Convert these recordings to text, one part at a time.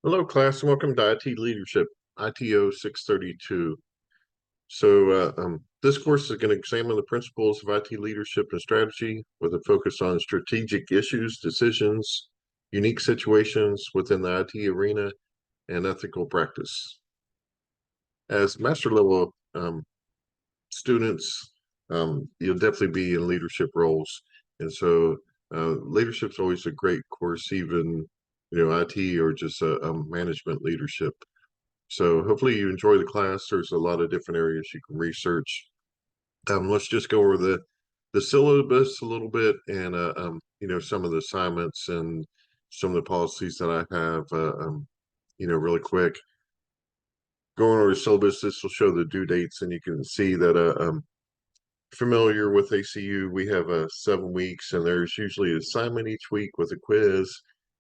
Hello, class, and welcome to IT Leadership, ITO632. This course is going to examine the principles of IT leadership and strategy with a focus on strategic issues, decisions, unique situations within the IT arena, and ethical practice. As master level students, you'll definitely be in leadership roles. And so leadership is always a great course, even, IT or just management leadership. So hopefully you enjoy the class. There's a lot of different areas you can research. Let's just go over the syllabus a little bit and some of the assignments and some of the policies that I have really quick. Going over the syllabus, this will show the due dates, and you can see that familiar with ACU, we have 7 weeks, and there's usually an assignment each week with a quiz,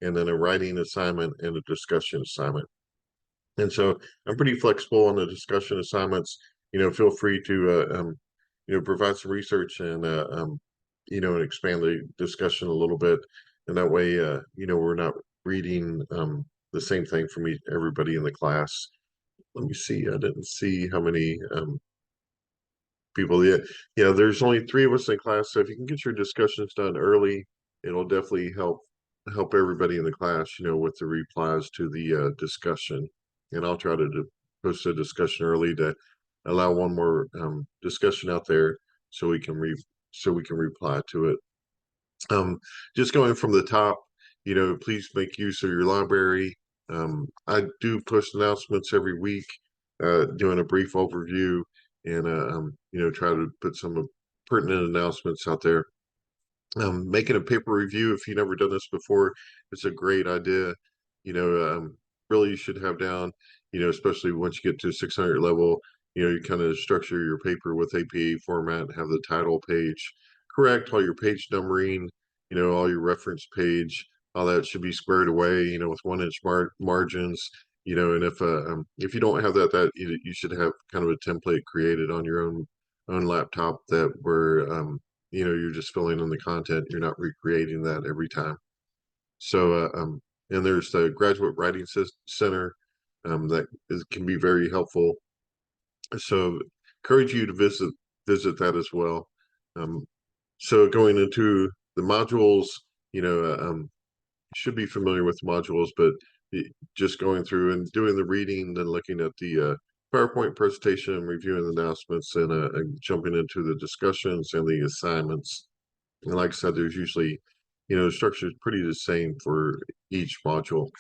and then a writing assignment and a discussion assignment. And so I'm pretty flexible on the discussion assignments. Feel free to provide some research and and expand the discussion a little bit. And that way, we're not reading the same thing from everybody in the class. Let me see. I didn't see how many people. Yeah, there's only 3 of us in class. So if you can get your discussions done early, it'll definitely help everybody in the class, with the replies to the discussion. And I'll try to post a discussion early to allow one more discussion out there so we can reply to it. Just going from the top, please make use of your library. I do post announcements every week, doing a brief overview and try to put some pertinent announcements out there. Making a paper review, if you've never done this before, it's a great idea. Really you should have down, especially once you get to 600 level, you kind of structure your paper with APA format, have the title page correct, all your page numbering, all your reference page, all that should be squared away, with 1-inch margins, and if you don't have that you should have kind of a template created on your own laptop that where you're just filling in the content. You're not recreating that every time. And there's the Graduate Writing Center can be very helpful. So encourage you to visit that as well. So going into the modules, you know, you should be familiar with modules, but just going through and doing the reading, then looking at the PowerPoint presentation, reviewing the announcements, and jumping into the discussions and the assignments. And like I said, there's usually, the structure is pretty the same for each module.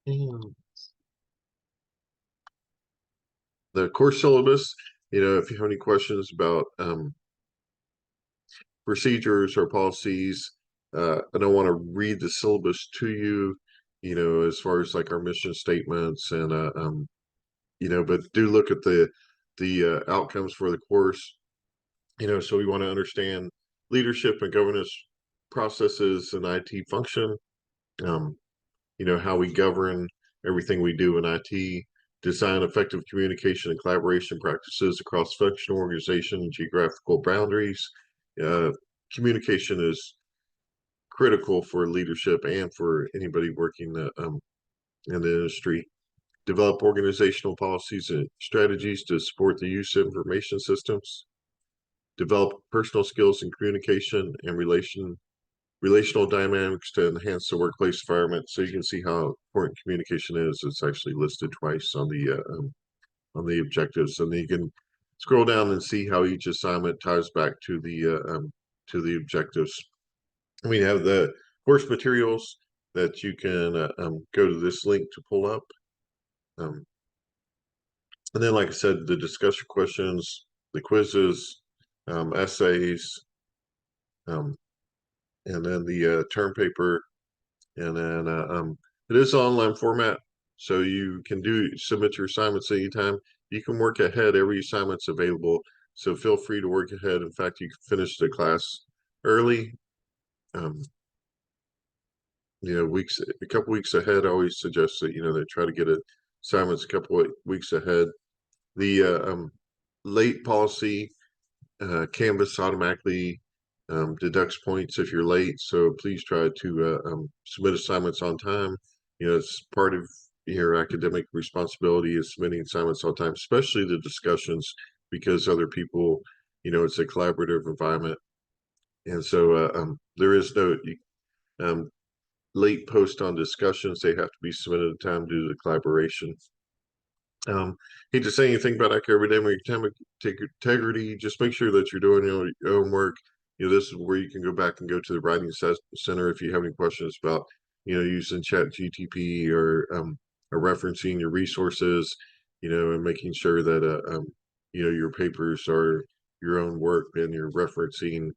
And the course syllabus, if you have any questions about procedures or policies, I don't want to read the syllabus to you, as far as like our mission statements and, but do look at the outcomes for the course, so we want to understand leadership and governance processes and IT function, um, how we govern everything we do in IT, design effective communication and collaboration practices across functional organization and geographical boundaries. Uh, Communication is critical for leadership and for anybody working in the industry. Develop organizational policies and strategies to support the use of information systems. Develop personal skills in communication and relational dynamics to enhance the workplace environment. So you can see how important communication is. It's actually listed twice on the objectives, and then you can scroll down and see how each assignment ties back to the objectives. We have the course materials that you can go to this link to pull up. Um, and then, like I said, the discussion questions, the quizzes, essays, um, and then the term paper. And then it is online format, so you can submit your assignments anytime. You can work ahead. Every assignment's available, so feel free to work ahead. In fact, you can finish the class early. Um, a couple weeks ahead. I always suggest that they try to get assignments a couple of weeks ahead. The late policy, Canvas automatically deducts points if you're late, so please try to submit assignments on time. it's part of your academic responsibility is submitting assignments all the time, especially the discussions, because other people, it's a collaborative environment. And so there is no um, late post on discussions. They have to be submitted in time due to the collaboration. Hate to say anything about academic integrity. Just make sure that you're doing your own work. This is where you can go back and go to the writing center if you have any questions about, using Chat GTP or referencing your resources, and making sure that, your papers are your own work and you're referencing,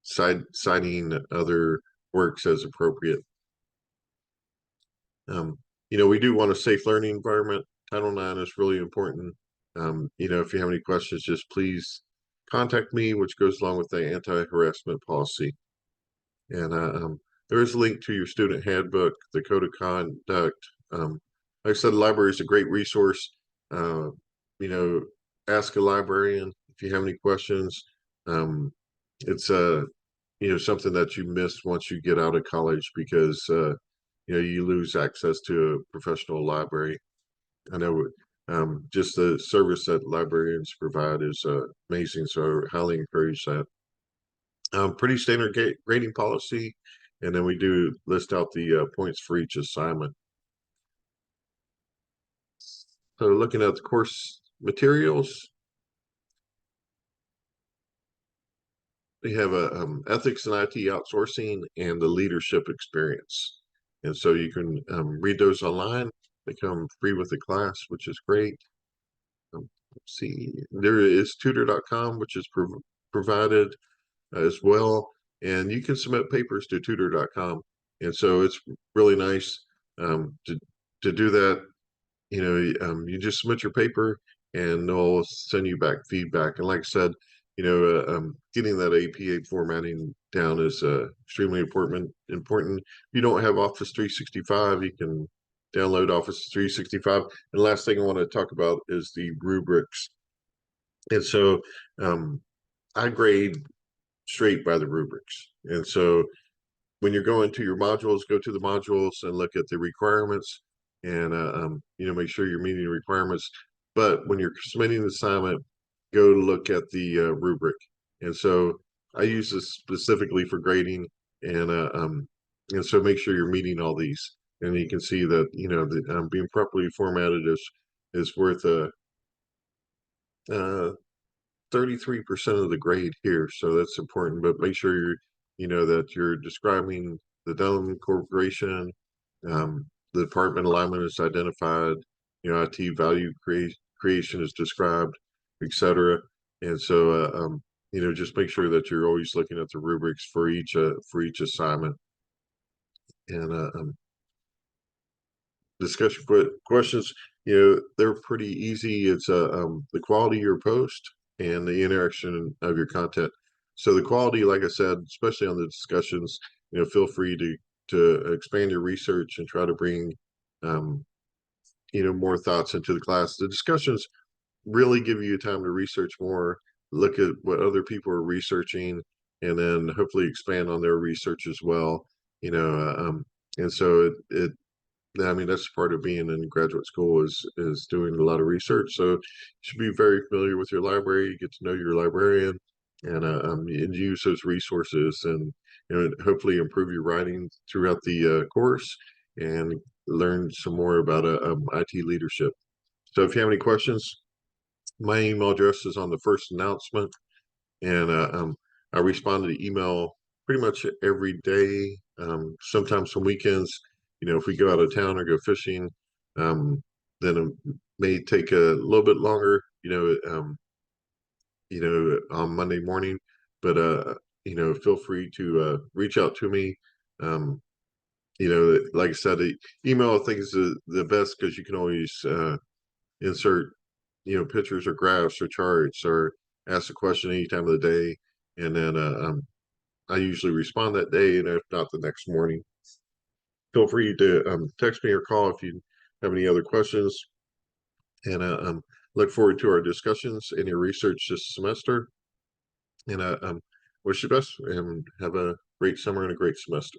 citing other works as appropriate. We do want a safe learning environment. Title IX is really important. If you have any questions, just please contact me, which goes along with the anti-harassment policy. And there is a link to your student handbook, the code of conduct. Like I said, the library is a great resource. Uh, ask a librarian if you have any questions. It's something that you miss once you get out of college because you lose access to a professional library. I know just the service that librarians provide is amazing, so I highly encourage that. Pretty standard grading policy, and then we do list out the points for each assignment. So looking at the course materials, we have a ethics and IT outsourcing and the leadership experience. And so you can read those online. They come free with the class, which is great. Let's see, there is tutor.com, which is provided as well. And you can submit papers to tutor.com. And so it's really nice to do that. You just submit your paper and they'll send you back feedback. And like I said, getting that APA formatting down is extremely important. If you don't have Office 365, you can download Office 365. And the last thing I want to talk about is the rubrics. And so I grade straight by the rubrics. And so when you're going to your modules, go to the modules and look at the requirements and, make sure you're meeting the requirements. But when you're submitting the assignment, go look at the rubric. And so I use this specifically for grading and so make sure you're meeting all these. And you can see that, being properly formatted is worth 33% of the grade here, so that's important. But make sure that you're describing the Dunham Corporation, the department alignment is identified, IT value creation is described, etc. And so, just make sure that you're always looking at the rubrics for each assignment. And discussion questions, they're pretty easy. It's the quality of your post and the interaction of your content. So the quality, like I said, especially on the discussions, feel free to expand your research and try to bring more thoughts into the class. The discussions really give you time to research more, look at what other people are researching, and then hopefully expand on their research as well. And so that's part of being in graduate school is doing a lot of research. So you should be very familiar with your library, get to know your librarian, and use those resources, and hopefully improve your writing throughout the course and learn some more about IT leadership. So if you have any questions, my email address is on the first announcement, and I respond to the email pretty much every day. Sometimes some weekends, if we go out of town or go fishing, then it may take a little bit longer, on Monday morning. But feel free to reach out to me. Like I said, the email I think is the best because you can always insert pictures or graphs or charts or ask a question any time of the day, and then I usually respond that day, and if not, the next morning. Feel free to text me or call if you have any other questions, and look forward to our discussions and your research this semester. And wish you best and have a great summer and a great semester.